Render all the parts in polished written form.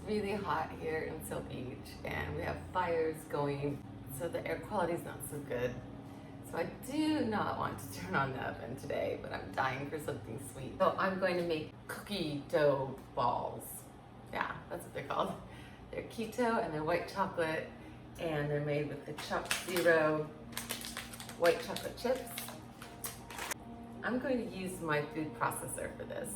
really hot here in Seal Beach and we have fires going, so the air quality is not so good. So I do not want to turn on the oven today, but I'm dying for something sweet. So I'm going to make cookie dough balls. Yeah, that's what they're called. They're keto and they're white chocolate, and they're made with the chopped zero white chocolate chips. I'm going to use my food processor for this.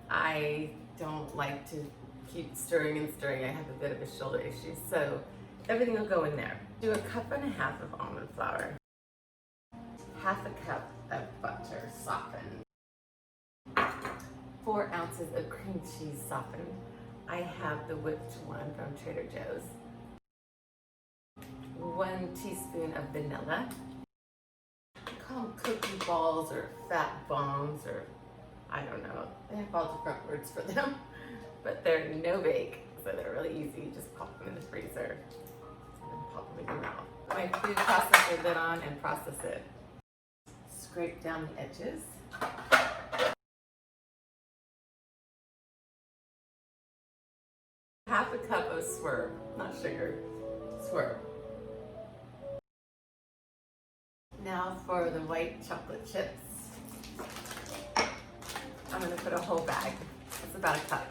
I don't like to keep stirring and stirring. I have a bit of a shoulder issue, so everything will go in there. Do 1.5 cups of almond flour, 1/2 cup of butter softened, 4 ounces of cream cheese softened. I have the whipped one from Trader Joe's. 1 teaspoon of vanilla. I call them cookie balls or fat bombs, or I don't know. They have all different words for them, but they're no bake, so they're really easy. You just pop them in the freezer and then pop them in your mouth. Put my food processor lid on and process it. Scrape down the edges. 1/2 cup of swerve, not sugar, swerve. Now for the white chocolate chips. I'm gonna put a whole bag. It's about 1 cup.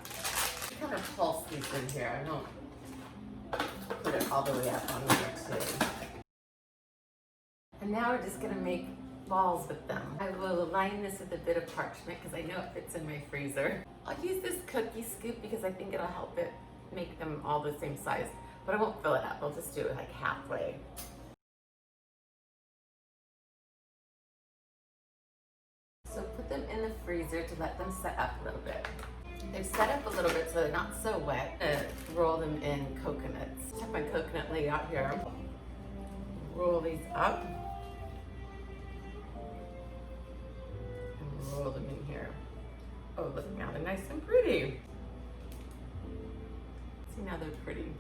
I kind of pulse these in here. I don't put it all the way up on there too. And now we're just gonna make balls with them. I will line this with a bit of parchment because I know it fits in my freezer. I'll use this cookie scoop because I think it'll help it make them all the same size, but I won't fill it up. I'll just do it like halfway. So put them in the freezer to let them set up a little bit. They've set up a little bit so they're not so wet. Roll them in coconuts. I have my coconut laid out here. Roll these up. And roll them in here. Oh, look, now they're nice and pretty. See, now they're pretty.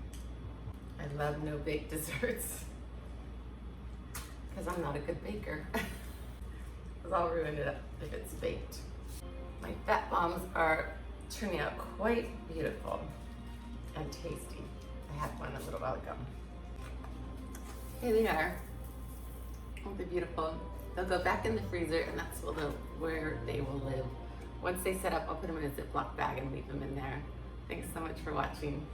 I love no-bake desserts because I'm not a good baker. Because I'll ruin it if it's baked. My fat bombs are turning out quite beautiful and tasty. I had one a little while ago. Here they are. Oh, they're beautiful. They'll go back in the freezer, and that's where they will live. Once they set up, I'll put them in a Ziploc bag and leave them in there. Thanks so much for watching.